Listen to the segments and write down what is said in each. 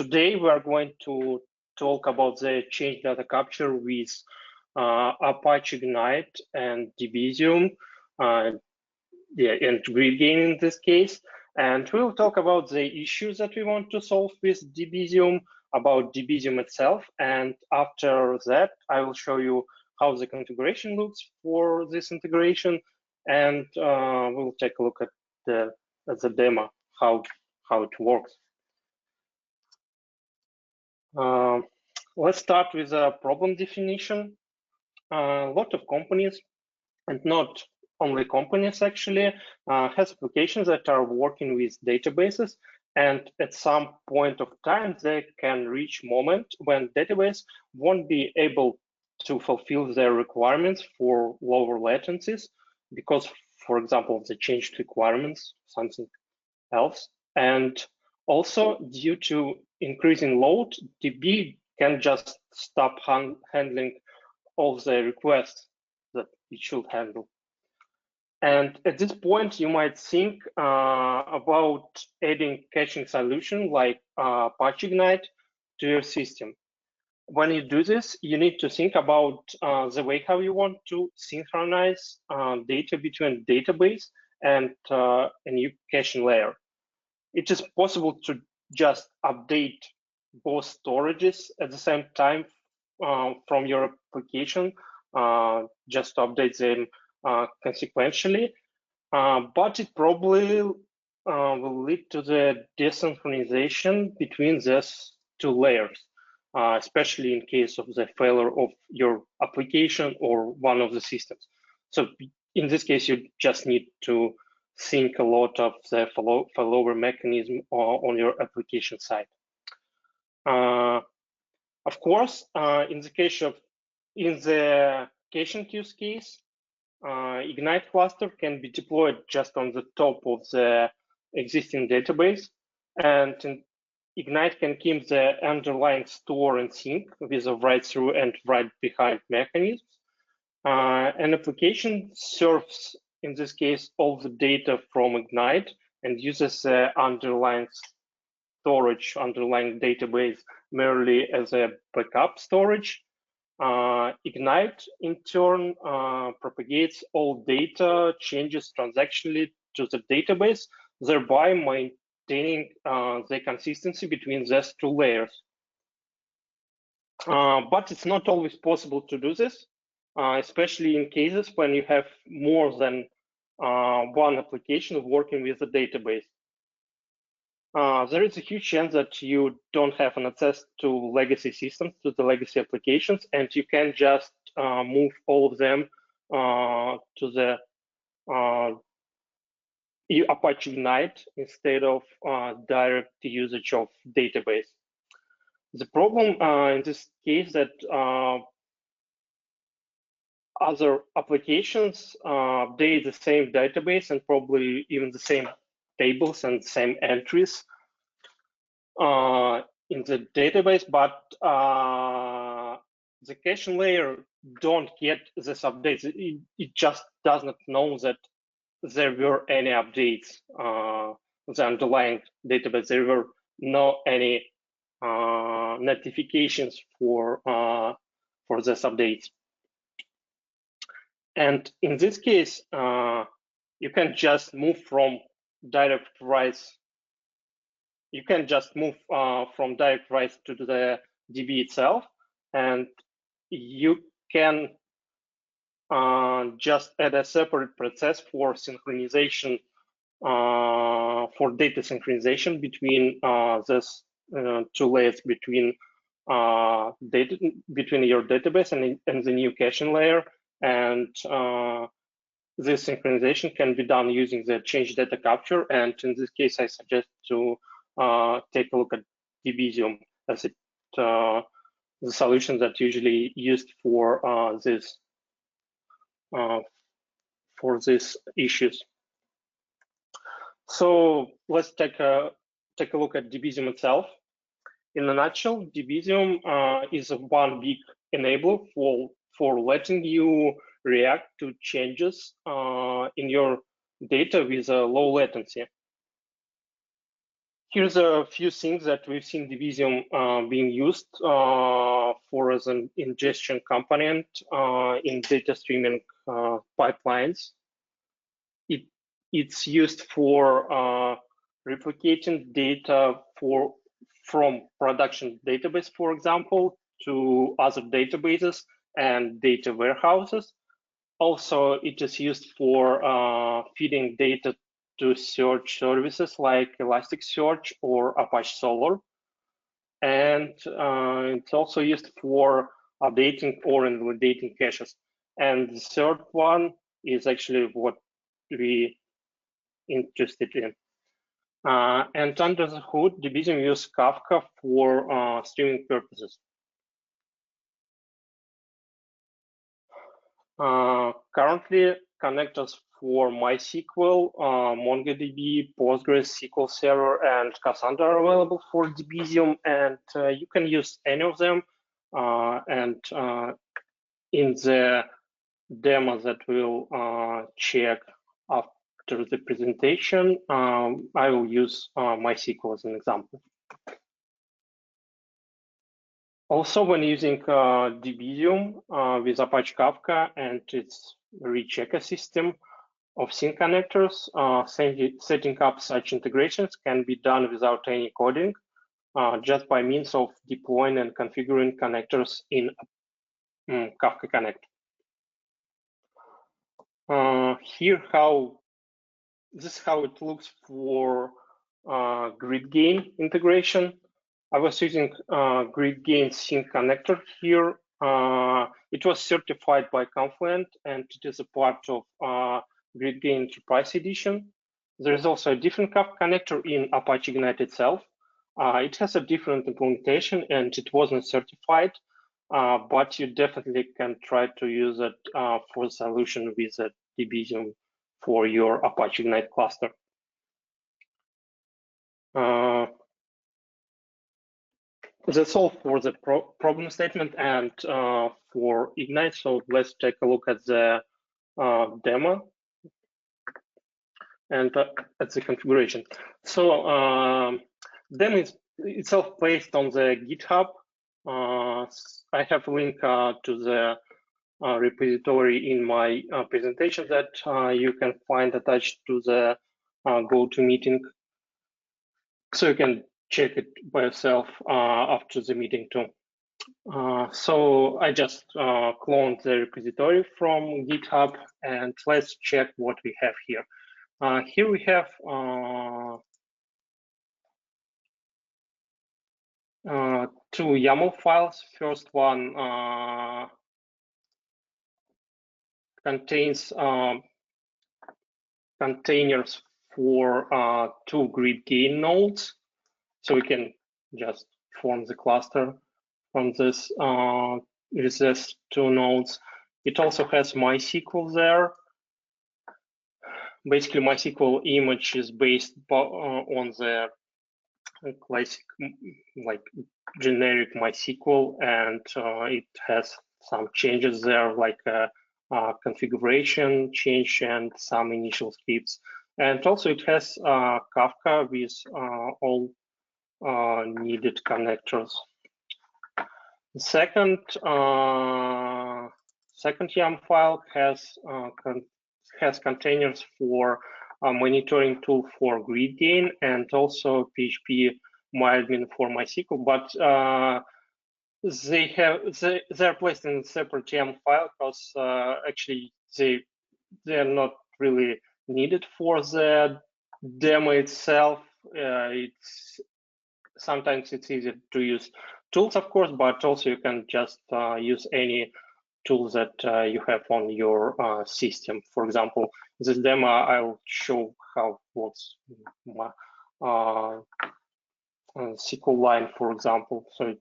Today we are going to talk about the change data capture with Apache Ignite and Debezium, and GridGain in this case. And we'll talk about the issues that we want to solve with Debezium, about Debezium itself. And after that, I will show you how the configuration looks for this integration. And we'll take a look at the demo, how it works. Let's start with a problem definition. A lot of companies, and not only companies actually, has applications that are working with databases, and at some point of time they can reach moment when database won't be able to fulfill their requirements for lower latencies because, for example, they changed requirements, something else. And also due to increasing load, DB can just stop handling all the requests that it should handle. And at this point, you might think about adding caching solution like Apache Ignite to your system. When you do this, you need to think about the way how you want to synchronize data between database and a new caching layer. It is possible to just update both storages at the same time from your application, just to update them consequentially, but it probably will lead to the desynchronization between these two layers, especially in case of the failure of your application or one of the systems. So in this case, you just need to think a lot of the failover mechanism on your application side. Of course, in the caching use case, Ignite cluster can be deployed just on the top of the existing database, and Ignite can keep the underlying store and sync with a write-through and write-behind mechanisms. An application serves, in this case, all the data from Ignite and uses the underlying storage, underlying database merely as a backup storage. Ignite, in turn, propagates all data changes transactionally to the database, thereby maintaining the consistency between these two layers. But it's not always possible to do this, especially in cases when you have more than one application working with the database. There is a huge chance that you don't have an access to legacy systems, to the legacy applications, and you can just move all of them to the Apache Ignite instead of direct usage of database. The problem in this case that other applications update the same database and probably even the same tables and same entries in the database, but the caching layer don't get this updates. It just does not know that there were any updates the underlying database. There were no any notifications for this updates. And in this case, you can just move from direct writes. You can just move from direct writes to the DB itself, and you can just add a separate process for synchronization, for data synchronization between these two layers, between your database and the new caching layer. And this synchronization can be done using the change data capture. And in this case, I suggest to take a look at Debezium as the solution that's usually used for these issues. So let's take a look at Debezium itself. In a nutshell, Debezium is one big enabler for letting you react to changes in your data with a low latency. Here's a few things that we've seen Debezium being used for as an ingestion component in data streaming pipelines. It's used for replicating data from production database, for example, to other databases and data warehouses. Also, it is used for feeding data to search services like Elasticsearch or Apache Solr. And it's also used for updating or invalidating caches. And the third one is actually what we interested in. And under the hood, Debezium uses Kafka for streaming purposes. Currently, connectors for MySQL, MongoDB, Postgres, SQL Server, and Cassandra are available for Debezium, and you can use any of them. And in the demo that we'll check after the presentation, I will use MySQL as an example. Also, when using Debezium with Apache Kafka and its rich ecosystem of sync connectors, setting up such integrations can be done without any coding, just by means of deploying and configuring connectors in Kafka Connector. This is how it looks for GridGain integration. I was using GridGain Sync Connector here. It was certified by Confluent, and it is a part of GridGain Enterprise Edition. There is also a different Kafka connector in Apache Ignite itself. It has a different implementation, and it wasn't certified, but you definitely can try to use it for the solution with Debezium for your Apache Ignite cluster. That's all for the problem statement and for Ignite. So let's take a look at the demo and at the configuration. So demo is itself placed on the GitHub. I have a link to the repository in my presentation that you can find attached to the GoToMeeting. So you can check it by yourself after the meeting too. So I just cloned the repository from GitHub, and let's check what we have here. Here we have two YAML files. First one contains containers for two GridGain nodes. So we can just form the cluster from this with these two nodes. It also has MySQL there. Basically, MySQL image is based on the classic, like generic MySQL, and it has some changes there, like configuration change and some initial scripts. And also it has Kafka with all needed connectors. The second YAML file has containers for a monitoring tool for GridGain and also PHP MyAdmin for MySQL, but they're placed in a separate YAML file because actually they're not really needed for the demo itself. Sometimes it's easier to use tools, of course, but also you can just use any tools that you have on your system. For example, this demo, I'll show how it works. SQL line, for example. So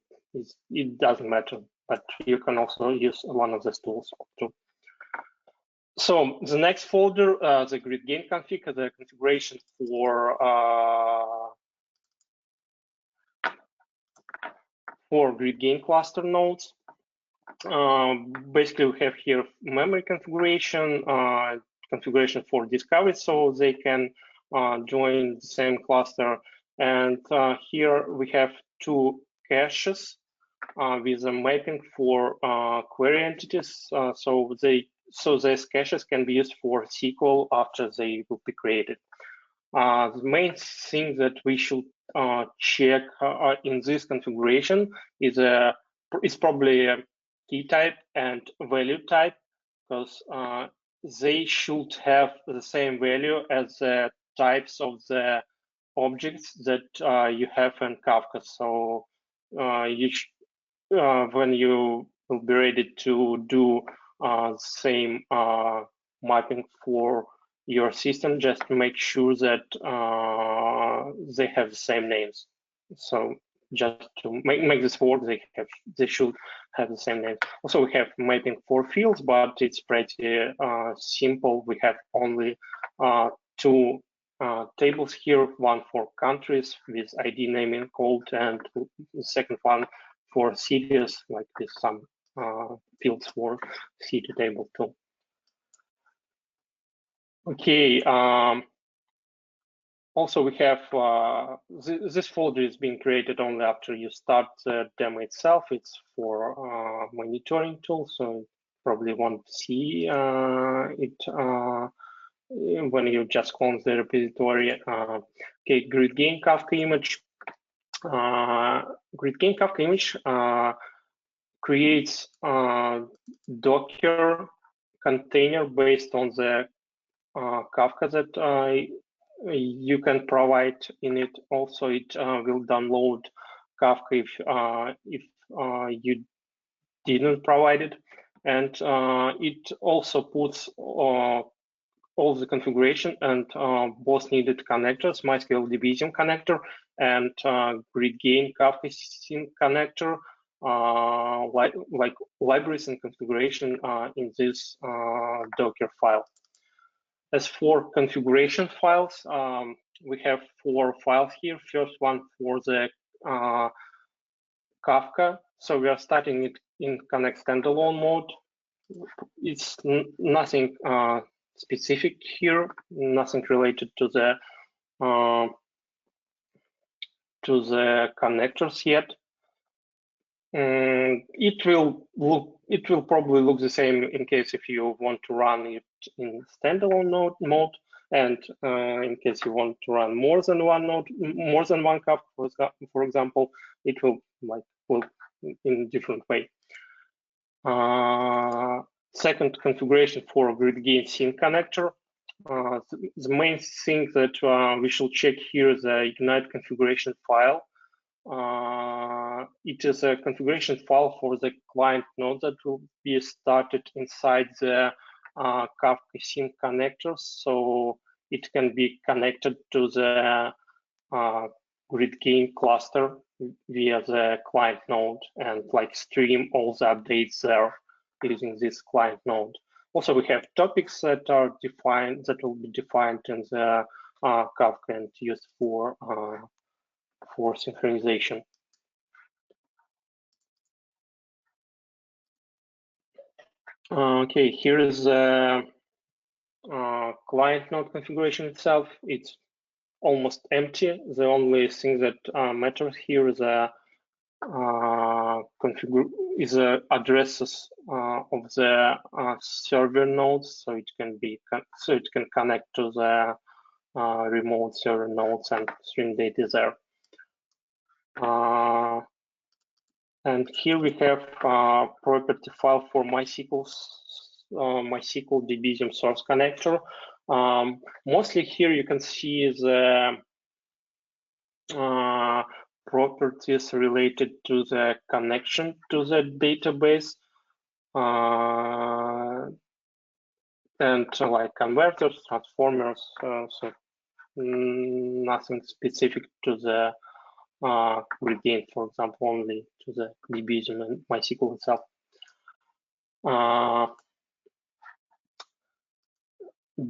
it doesn't matter, but you can also use one of these tools too. So the next folder, the GridGain config, the configuration for GridGain cluster nodes. Basically, we have here memory configuration, configuration for discovery, so they can join the same cluster. And here we have two caches with a mapping for query entities. So these caches can be used for SQL after they will be created. The main thing that we should check in this configuration is probably a key type and value type, because they should have the same value as the types of the objects that you have in Kafka. So when you will be ready to do same mapping for your system, just make sure that they have the same names. So just to make this work, they should have the same names. Also, we have mapping for fields, but it's pretty simple. We have only two tables here, one for countries with ID, name, and code, and the second one for cities, like with some fields for city table too. Okay. Also, we have this folder is being created only after you start the demo itself. It's for monitoring tool, so you probably won't see it when you just clone the repository. Okay, GridGain Kafka image. GridGain Kafka image creates a Docker container based on the Kafka that you can provide in it. Also, it will download Kafka if you didn't provide it, and it also puts all the configuration and both needed connectors, MySQL Debezium Connector and GridGain Kafka Connector, like libraries and configuration in this Docker file. As for configuration files, we have 4 files here. First one for the Kafka. So we are starting it in Connect standalone mode. It's nothing specific here, nothing related to the connectors yet. It will probably look the same in case if you want to run it in standalone mode, and in case you want to run more than one node, more than one Kafka, for example, it will look in a different way. Second configuration for GridGain Sync Connector. The main thing that we should check here is the Ignite configuration file. It is a configuration file for the client node that will be started inside the Kafka Sync connector, so it can be connected to the GridGain cluster via the client node and stream all the updates there using this client node. Also, we have topics that are defined, that will be defined in the Kafka and used for synchronization. Okay, here is the client node configuration itself. It's almost empty. The only thing that matters here is addresses of the server nodes, so it can connect to the remote server nodes and stream data there. And here we have a property file for MySQL Debezium source connector. Mostly here you can see the properties related to the connection to the database and like converters, transformers, so nothing specific to the GridGain, for example, only to the Debezium and MySQL itself.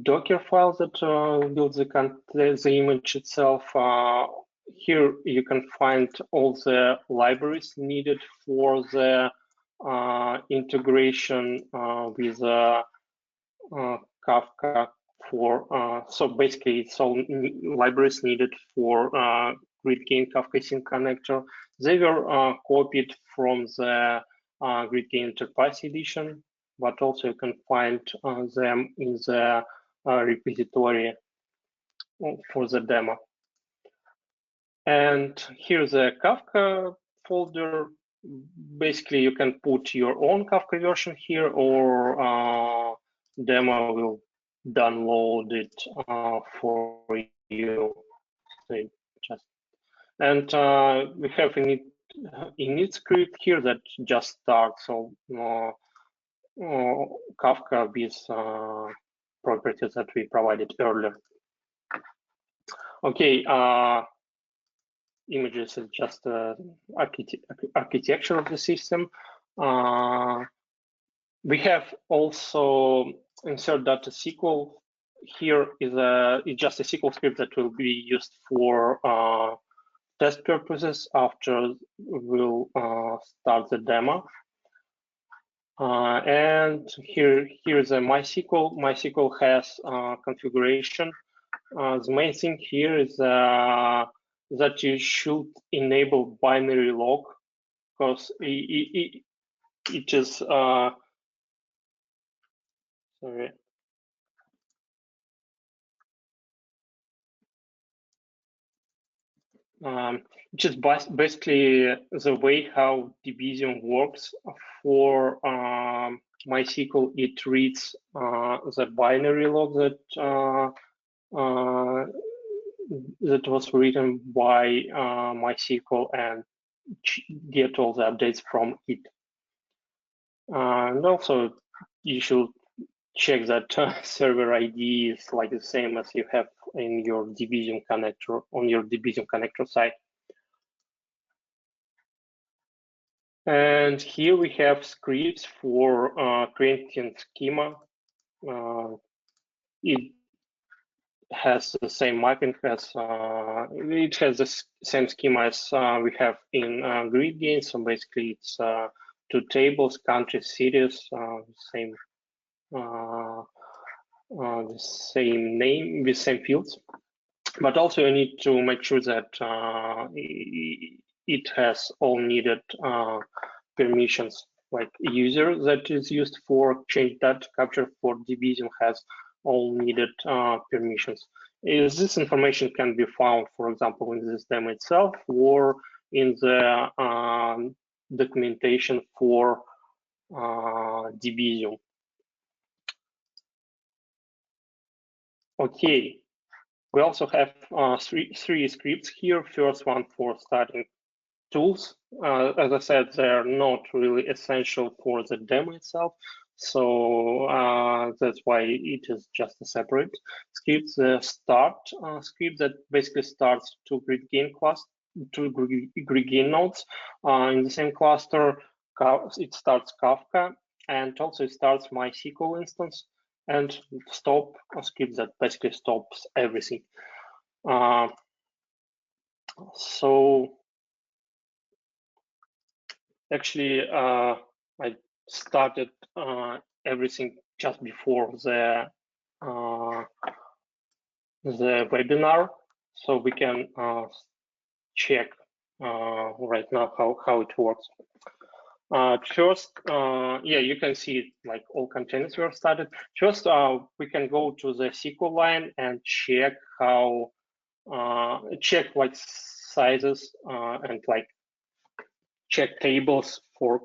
Docker files that build the image itself. Here you can find all the libraries needed for the integration with Kafka. So basically, it's all libraries needed for GridGain Kafka Connector. They were copied from the GridGain Enterprise Edition, but also you can find them in the repository for the demo. And here's a Kafka folder. Basically, you can put your own Kafka version here, or demo will download it for you. And we have init script here that just starts Kafka with properties that we provided earlier. Okay, images is just architecture of the system. We have also insert data SQL. Here is just a SQL script that will be used for test purposes after we'll start the demo. And here's a MySQL. MySQL has configuration. The main thing here is that you should enable binary log, because it is sorry. Which is basically the way how Debezium works. For MySQL, it reads the binary log that was written by MySQL and get all the updates from it. And also, you should check that server ID is like the same as you have in your Debezium connector on your Debezium connector side. And here we have scripts for creating schema. It has the same mapping as it has the same schema as we have in GridGain. So basically, it's two tables, countries, cities, same the same name with same fields. But also, you need to make sure that it has all needed permissions, like user that is used for change data capture for Debezium has all needed permissions. This information can be found, for example, in this demo itself or in the documentation for Debezium. Okay, we also have three scripts here. First one for starting tools. As I said, they're not really essential for the demo itself. So that's why it is just a separate script. The start script that basically starts two GridGain class, two GridGain nodes in the same cluster. It starts Kafka, and also it starts MySQL instance, and stop a script that basically stops everything. So actually, I started everything just before the webinar, so we can check right now how it works. First, yeah, you can see like all containers were started. First, we can go to the SQL line and check how check like sizes and like check tables for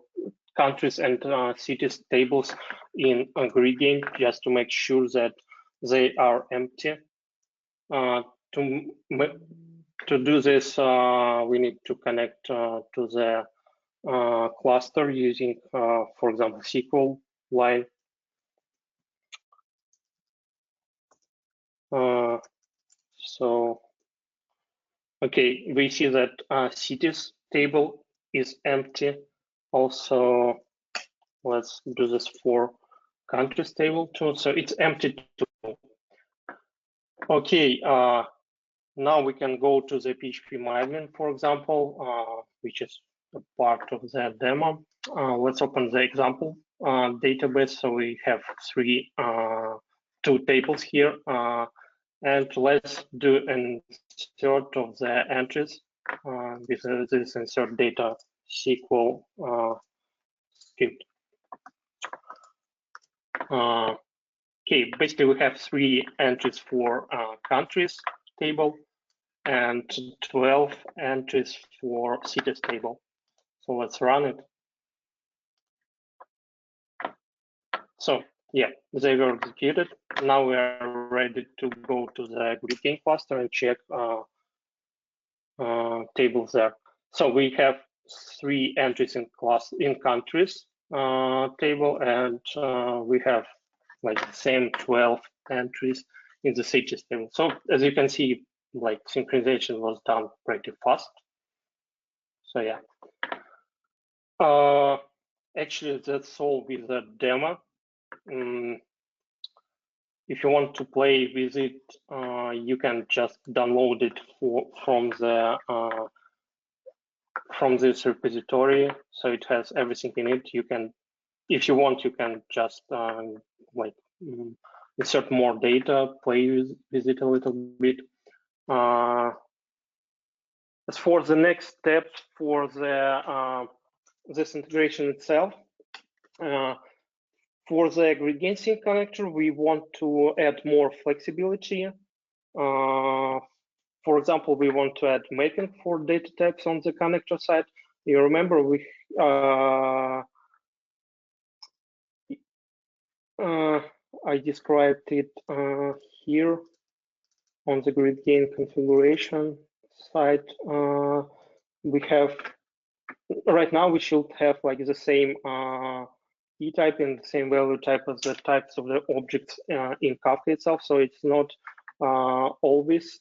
countries and cities tables in GridGain, just to make sure that they are empty. To do this, we need to connect to the cluster using, for example, SQL line. So, okay, we see that cities table is empty. Also, let's do this for countries table too. So it's empty too. Okay, now we can go to the phpMyAdmin, for example, which is a part of the demo. Let's open the example database. So we have two tables here. And let's do an insert of the entries with this insert data SQL script. Okay, basically we have 3 entries for countries table and 12 entries for cities table. So let's run it. So yeah, they were executed. Now we are ready to go to the GridGain cluster and check tables there. So we have 3 entries in countries table, and we have like same 12 entries in the cities table. So as you can see, like synchronization was done pretty fast. So yeah. Actually, that's all with the demo. If you want to play with it, you can just download it from this repository. So it has everything in it. You can, if you want, you can just like insert more data, play with it a little bit. As for the next steps for the this integration itself, for the GridGain Sync connector, we want to add more flexibility. For example, we want to add mapping for data types on the connector side. You remember we I described it here on the GridGain configuration side. We have right now we should have like the same key type and the same value type as the types of the objects in Kafka itself. So it's not always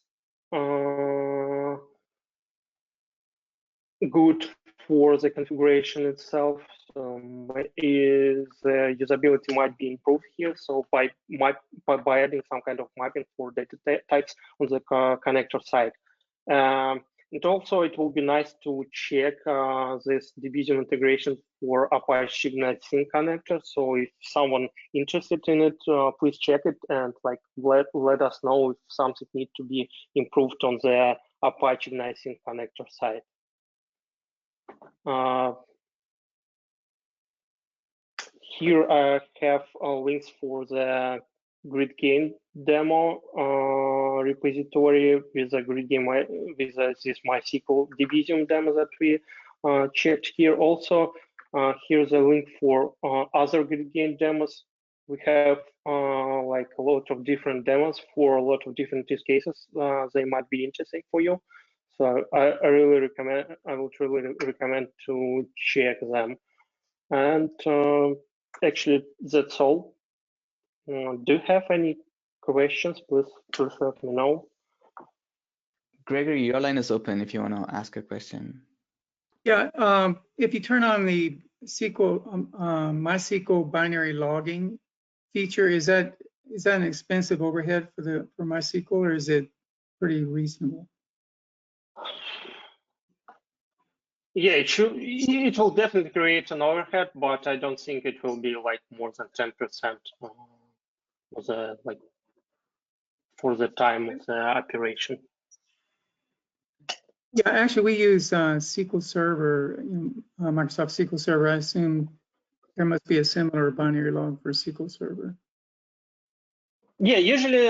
good for the configuration itself. So the usability might be improved here. So by adding some kind of mapping for data types on the connector side. And also, it will be nice to check this Debezium integration for Apache Sync connector. So if someone interested in it, please check it and like let us know if something needs to be improved on the Apache Sync connector side. Here I have links for the GridGain demo repository with the GridGain with this MySQL Debezium demo that we checked here. Also, here's a link for other GridGain demos. We have like a lot of different demos for a lot of different use cases. They might be interesting for you. So I would really recommend to check them. And actually, that's all. Do you have any questions? Please let me know. Gregory, your line is open if you want to ask a question. Yeah, if you turn on the SQL, MySQL binary logging feature, is that an expensive overhead for MySQL, or is it pretty reasonable? Yeah, it will definitely create an overhead, but I don't think it will be like more than 10% for the time of the operation. Yeah, actually, we use SQL Server, Microsoft SQL Server. I assume there must be a similar binary log for SQL Server. Yeah, usually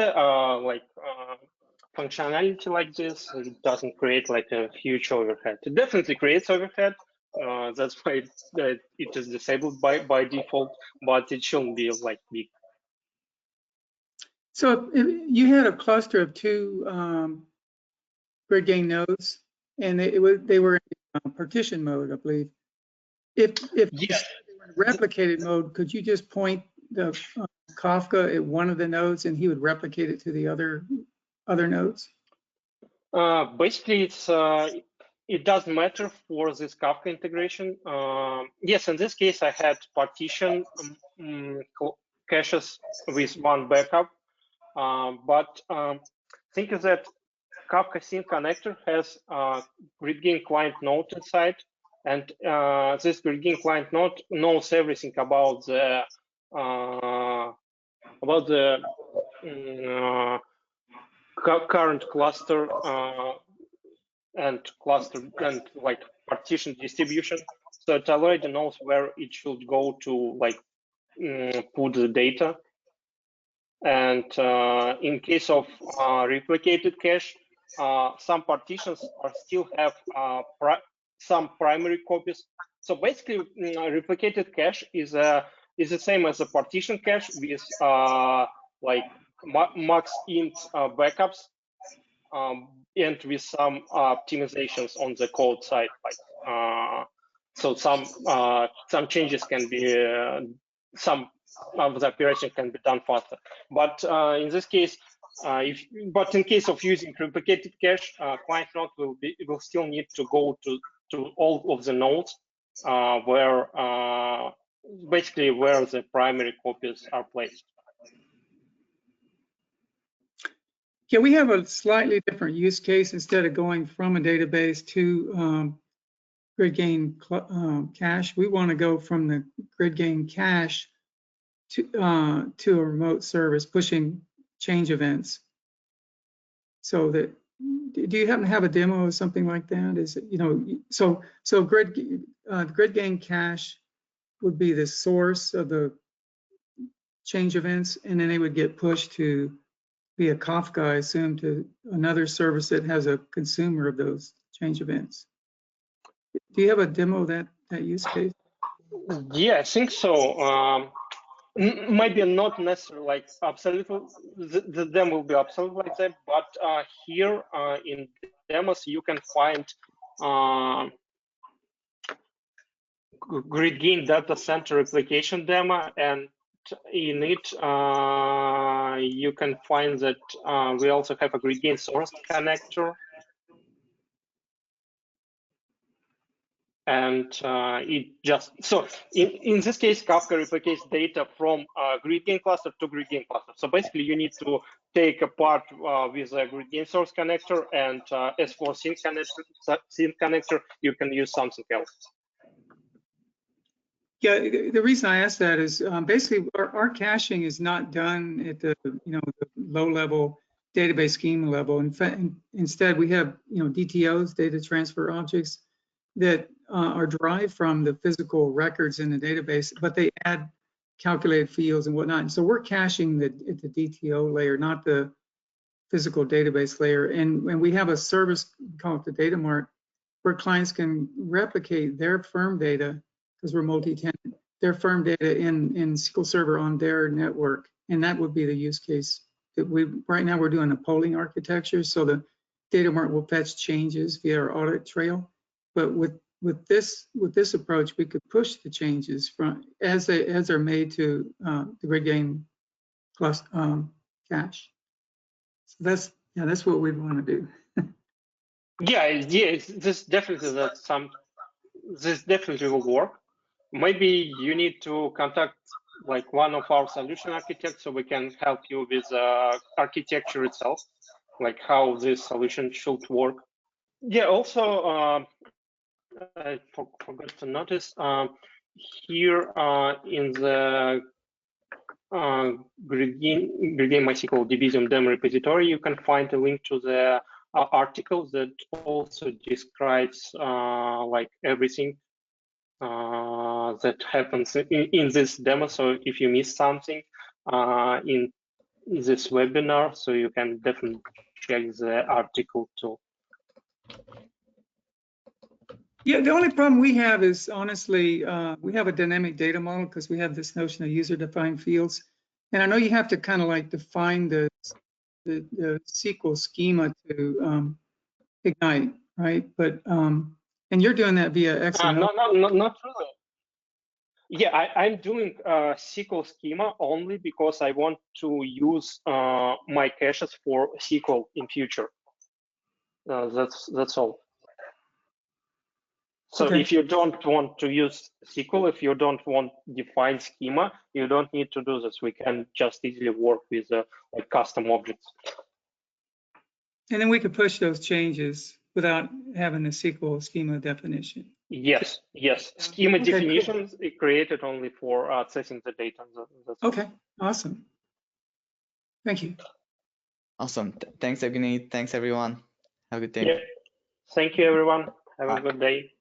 functionality like this, it doesn't create like a huge overhead. It definitely creates overhead. That's why it is disabled by default, but it shouldn't be like big. So if you had a cluster of 2 GridGain nodes, and they were in partition mode, I believe. If yes. they were in replicated mode, could you just point the Kafka at one of the nodes and he would replicate it to the other nodes? Basically, it doesn't matter for this Kafka integration. Yes, in this case, I had partition caches with one backup, but think of that Kafka Sync connector has GridGain client node inside, and this GridGain client node knows everything about the current cluster and like partition distribution. So it already knows where it should go to like put the data. And in case of replicated cache, some partitions still have some primary copies. So basically, replicated cache is the same as a partition cache with like max int backups and with some optimizations on the code side. Like so, some changes can be some of the operation can be done faster. But in this case, in case of using replicated cache, client node will still need to go to all of the nodes where basically where the primary copies are placed. Yeah, we have a slightly different use case. Instead of going from a database to GridGain cache, we want to go from the GridGain cache to a remote service pushing change events. So that, do you happen to have a demo of something like that? Is it, so GridGain cache would be the source of the change events, and then they would get pushed to via Kafka, I assume, to another service that has a consumer of those change events. Do you have a demo of that use case? Yeah, I think so. Maybe not necessarily like absolutely, the demo will be absolutely like that, but here in demos you can find GridGain data center application demo, and in it you can find that we also have a GridGain source connector. And it just, so in this case, Kafka replicates data from GridGain cluster to GridGain cluster. So basically you need to take a part with a GridGain source connector, and as for sync connector, you can use something else. Yeah, the reason I asked that is basically our caching is not done at the the low level database schema level. In fact, instead we have DTOs, data transfer objects, that are derived from the physical records in the database, but they add calculated fields and whatnot. And so we're caching at the DTO layer, not the physical database layer. And we have a service called the Data Mart, where clients can replicate their firm data, because we're multi-tenant, their firm data in SQL Server on their network. And that would be the use case that right now we're doing a polling architecture. So the Data Mart will fetch changes via our audit trail. But with this approach, we could push the changes from as they're made to the GridGain plus cache. So that's what we want to do. Yeah, this definitely this definitely will work. Maybe you need to contact like one of our solution architects so we can help you with architecture itself, like how this solution should work. Yeah, also I forgot to notice here in the GridGain MySQL Debezium demo repository, you can find a link to the article that also describes like everything that happens in this demo. So if you miss something in this webinar, so you can definitely check the article too. Yeah, the only problem we have is, honestly, we have a dynamic data model because we have this notion of user-defined fields. And I know you have to kind of like define the SQL schema to Ignite, right? But, and you're doing that via XML. No, not really. Yeah, I'm doing SQL schema only because I want to use my caches for SQL in future. That's all. So Okay. if you don't want to use SQL, if you don't want define schema, you don't need to do this. We can just easily work with like custom objects. And then we could push those changes without having a SQL schema definition. Yes. Schema Okay, definitions cool. Created only for accessing the data. That's okay, awesome. Thank you. Awesome. Thanks, Evgeny. Thanks, everyone. Have a good day. Yeah. Thank you, everyone. Have Bye. a good day.